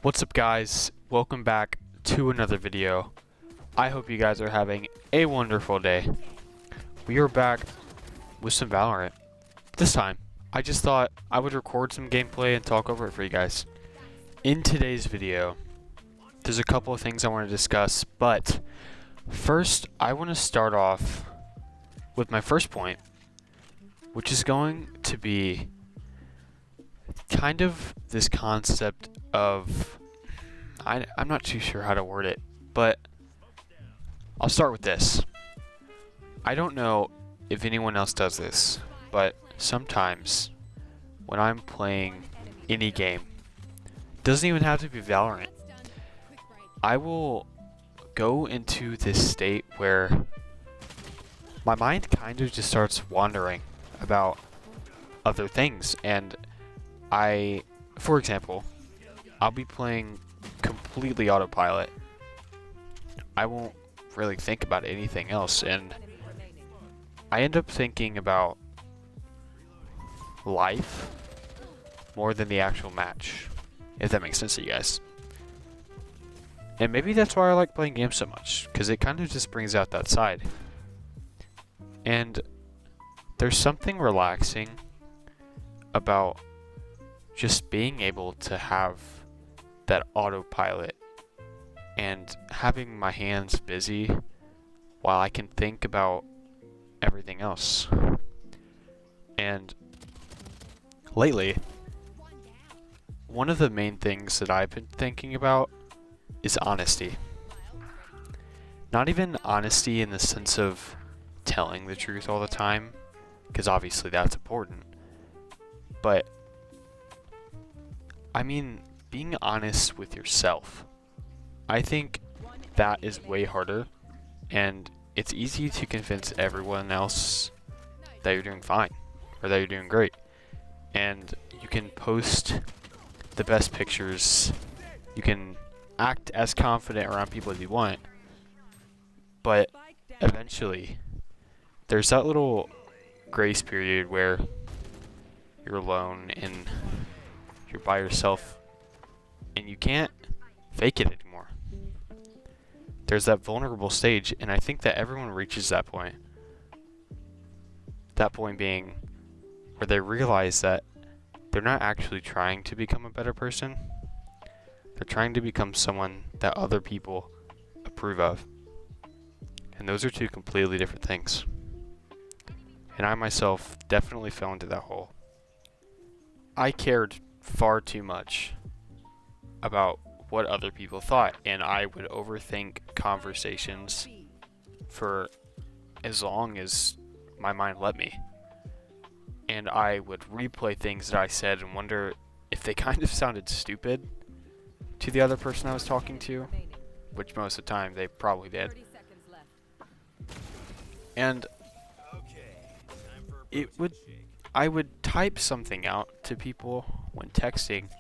What's up, guys? Welcome back to another video. I hope you guys are having a wonderful day. We are back with some Valorant. This time, I just thought I would record some gameplay and talk over it for you guys. In today's video, there's a couple of things I want to discuss, but first, I want to start off with my first point, which is going to be kind of this concept of, I'm not too sure how to word it, but I'll start with this. I don't know if anyone else does this, but sometimes when I'm playing any game, it doesn't even have to be Valorant, I will go into this state where my mind kind of just starts wandering about other things, and for example, I'll be playing completely autopilot. I won't really think about anything else, and I end up thinking about life more than the actual match, if that makes sense to you guys. And maybe that's why I like playing games so much, because it kind of just brings out that side. And there's something relaxing about just being able to have that autopilot and having my hands busy while I can think about everything else. And lately, one of the main things that I've been thinking about is honesty. Not even honesty in the sense of telling the truth all the time, because obviously that's important, but I mean being honest with yourself. I think that is way harder, and it's easy to convince everyone else that you're doing fine or that you're doing great. And you can post the best pictures, you can act as confident around people as you want, but eventually there's that little grace period where you're alone and you're by yourself and you can't fake it anymore. There's that vulnerable stage, and I think that everyone reaches that point. That point being where they realize that they're not actually trying to become a better person. They're trying to become someone that other people approve of. And those are two completely different things. And I myself definitely fell into that hole. I cared far too much about what other people thought, and I would overthink conversations for as long as my mind let me. And I would replay things that I said and wonder if they kind of sounded stupid to the other person I was talking to, which most of the time they probably did. And I would type something out to people when texting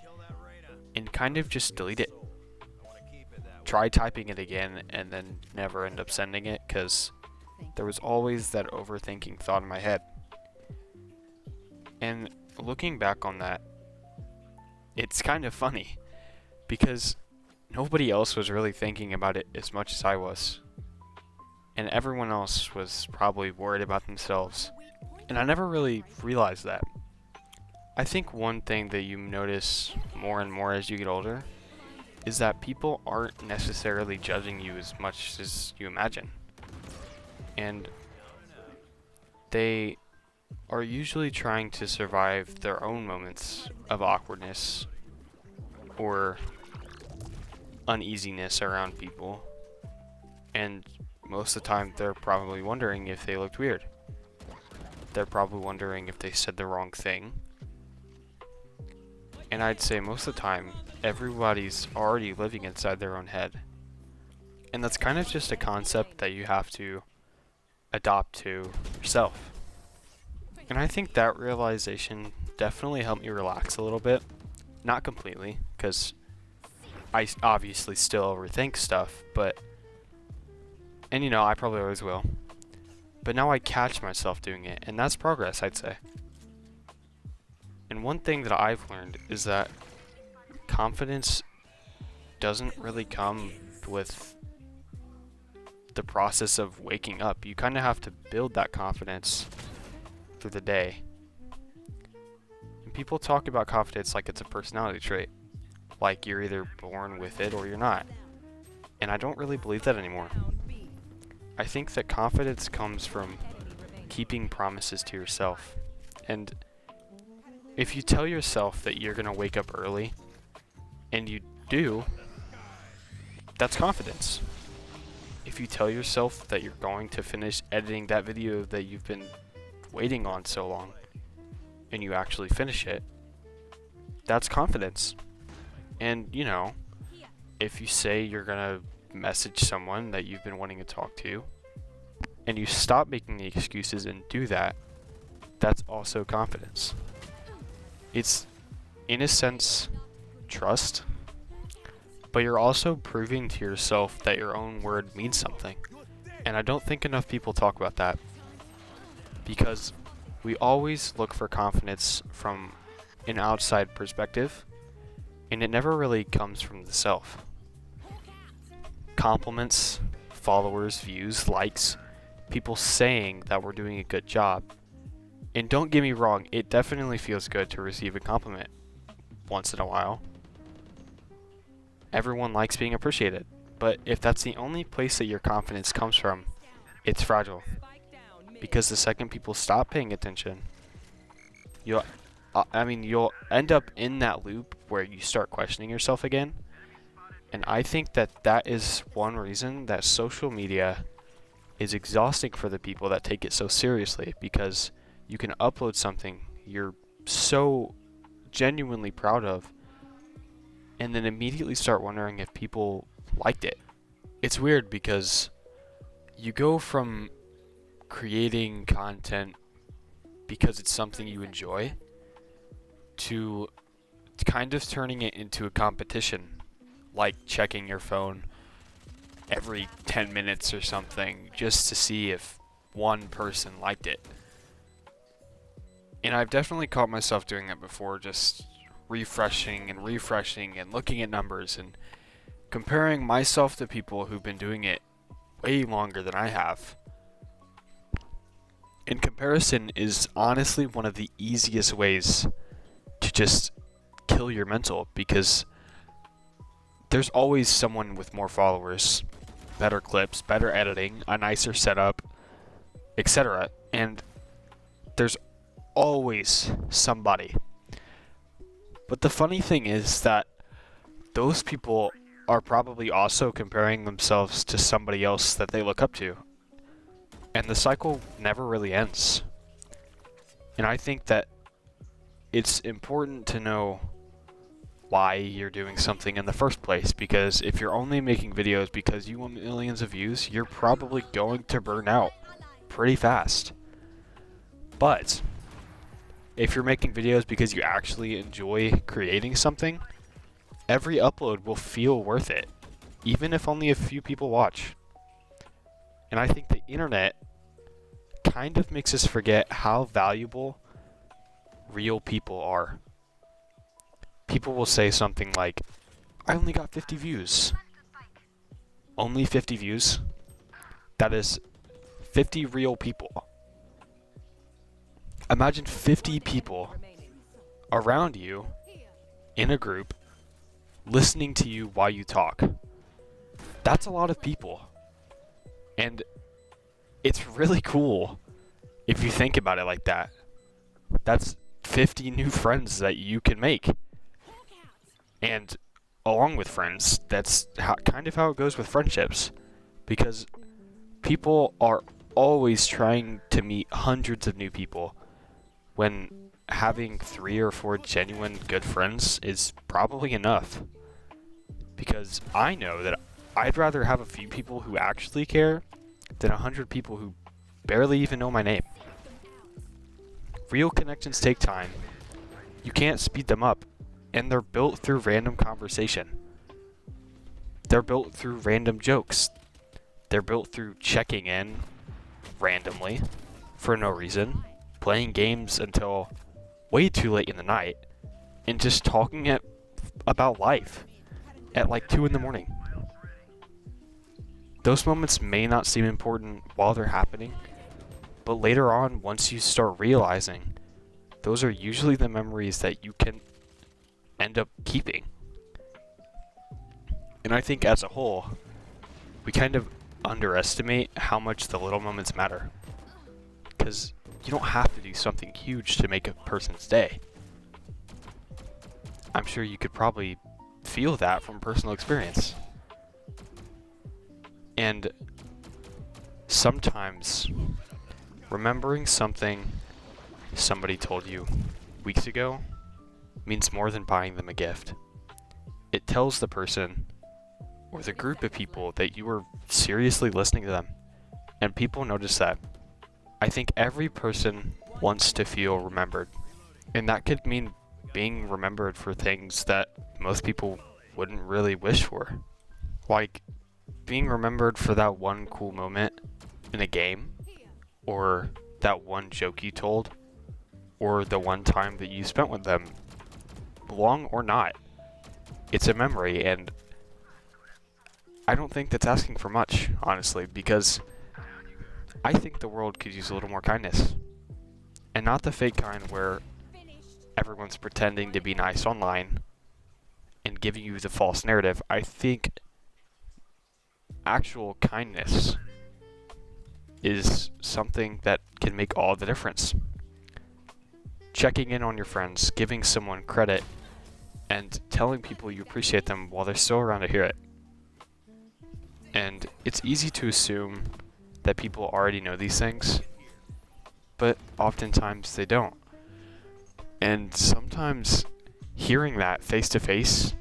and kind of just delete it. Try typing it again and then never end up sending it, because there was always that overthinking thought in my head. And looking back on that, it's kind of funny, because nobody else was really thinking about it as much as I was. And everyone else was probably worried about themselves. And I never really realized that. I think one thing that you notice more and more as you get older is that people aren't necessarily judging you as much as you imagine. And they are usually trying to survive their own moments of awkwardness or uneasiness around people. And most of the time they're probably wondering if they looked weird. They're probably wondering if they said the wrong thing. And I'd say most of the time, everybody's already living inside their own head. And that's kind of just a concept that you have to adopt to yourself. And I think that realization definitely helped me relax a little bit. Not completely, because I obviously still overthink stuff, and I probably always will. But now I catch myself doing it, and that's progress, I'd say. And one thing that I've learned is that confidence doesn't really come with the process of waking up. You kind of have to build that confidence through the day. And people talk about confidence like it's a personality trait. Like you're either born with it or you're not. And I don't really believe that anymore. I think that confidence comes from keeping promises to yourself. And if you tell yourself that you're going to wake up early, and you do, that's confidence. If you tell yourself that you're going to finish editing that video that you've been waiting on so long, and you actually finish it, that's confidence. And, you know, if you say you're going to message someone that you've been wanting to talk to, and you stop making the excuses and do that, that's also confidence. It's, in a sense, trust, but you're also proving to yourself that your own word means something. And I don't think enough people talk about that, because we always look for confidence from an outside perspective, and it never really comes from the self. Compliments, followers, views, likes, people saying that we're doing a good job. And don't get me wrong, it definitely feels good to receive a compliment once in a while. Everyone likes being appreciated, but if that's the only place that your confidence comes from, it's fragile. Because the second people stop paying attention, you'll end up in that loop where you start questioning yourself again. And I think that that is one reason that social media is exhausting for the people that take it so seriously, because you can upload something you're so genuinely proud of and then immediately start wondering if people liked it. It's weird because you go from creating content because it's something you enjoy to kind of turning it into a competition, like checking your phone every 10 minutes or something just to see if one person liked it. And I've definitely caught myself doing that before, just refreshing and looking at numbers and comparing myself to people who've been doing it way longer than I have. And comparison is honestly one of the easiest ways to just kill your mental, because there's always someone with more followers, better clips, better editing, a nicer setup, etc. And there's always somebody. But the funny thing is that those people are probably also comparing themselves to somebody else that they look up to. And the cycle never really ends. And I think that it's important to know why you're doing something in the first place, because if you're only making videos because you want millions of views, you're probably going to burn out pretty fast. But if you're making videos because you actually enjoy creating something, every upload will feel worth it, even if only a few people watch. And I think the internet kind of makes us forget how valuable real people are. People will say something like, I only got 50 views. Only 50 views? That is 50 real people. Imagine 50 people around you in a group listening to you while you talk. That's a lot of people. And it's really cool if you think about it like that. That's 50 new friends that you can make. And along with friends, that's kind of how it goes with friendships. Because people are always trying to meet hundreds of new people, when having 3 or 4 genuine good friends is probably enough. Because I know that I'd rather have a few people who actually care than 100 people who barely even know my name. Real connections take time. You can't speed them up, and they're built through random conversation. They're built through random jokes. They're built through checking in randomly for no reason, playing games until way too late in the night, and just talking about life. at like 2 in the morning. Those moments may not seem important while they're happening, but later on, once you start realizing, those are usually the memories that you can end up keeping. And I think as a whole, we kind of underestimate how much the little moments matter. Because you don't have to do something huge to make a person's day. I'm sure you could probably feel that from personal experience. And sometimes remembering something somebody told you weeks ago means more than buying them a gift. It tells the person or the group of people that you were seriously listening to them, and people notice that. I think every person wants to feel remembered, and that could mean being remembered for things that most people wouldn't really wish for. Like being remembered for that one cool moment in a game, or that one joke you told, or the one time that you spent with them, long or not. It's a memory, and I don't think that's asking for much, honestly, because I think the world could use a little more kindness. And not the fake kind where everyone's pretending to be nice online and giving you the false narrative. I think actual kindness is something that can make all the difference. Checking in on your friends, giving someone credit, and telling people you appreciate them while they're still around to hear it. And it's easy to assume that people already know these things, but oftentimes they don't. And sometimes hearing that face to face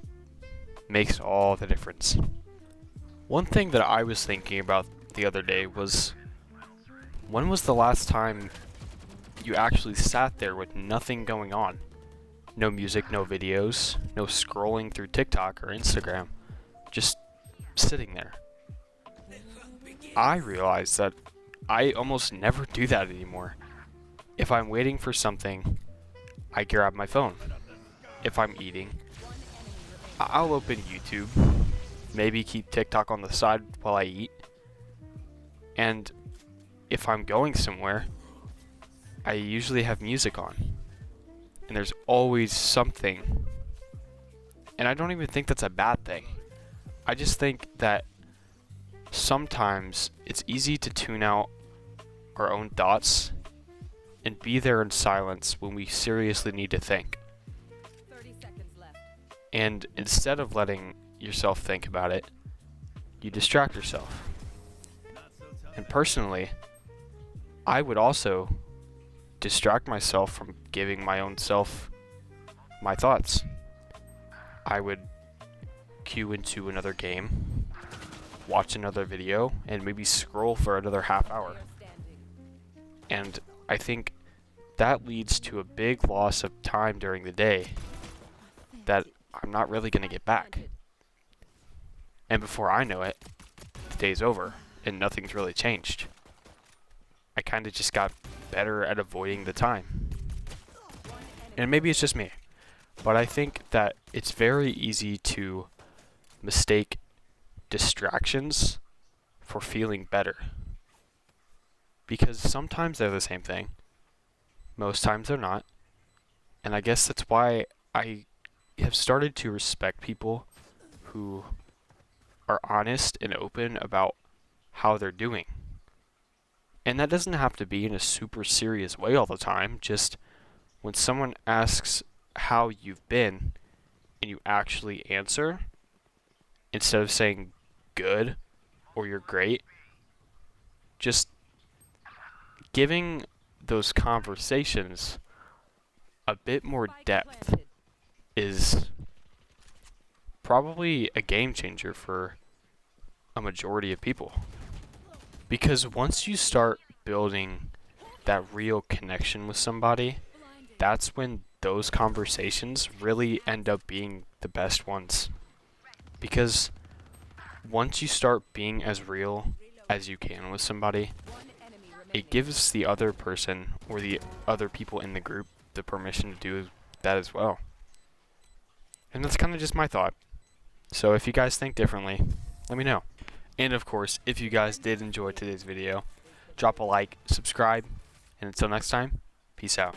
makes all the difference. One thing that I was thinking about the other day was, when was the last time you actually sat there with nothing going on? No music, no videos, no scrolling through TikTok or Instagram, just sitting there. I realized that I almost never do that anymore. If I'm waiting for something, I grab my phone. If I'm eating, I'll open YouTube, maybe keep TikTok on the side while I eat. And if I'm going somewhere, I usually have music on. And there's always something. And I don't even think that's a bad thing. I just think that sometimes it's easy to tune out our own thoughts and be there in silence when we seriously need to think. 30 seconds left. And instead of letting yourself think about it, you distract yourself. And personally, I would also distract myself from giving my own self my thoughts. I would cue into another game, watch another video, and maybe scroll for another half hour. And I think that leads to a big loss of time during the day that I'm not really going to get back. And before I know it, the day's over and nothing's really changed. I kind of just got better at avoiding the time. And maybe it's just me, but I think that it's very easy to mistake distractions for feeling better. Because sometimes they're the same thing. Most times they're not. And I guess that's why I have started to respect people who are honest and open about how they're doing. And that doesn't have to be in a super serious way all the time. Just when someone asks how you've been and you actually answer, instead of saying good or you're great, just giving those conversations a bit more depth is probably a game changer for a majority of people. Because once you start building that real connection with somebody, that's when those conversations really end up being the best ones. Because once you start being as real as you can with somebody, it gives the other person or the other people in the group the permission to do that as well. And that's kind of just my thought. So if you guys think differently, let me know. And of course, if you guys did enjoy today's video, drop a like, subscribe, and until next time, peace out.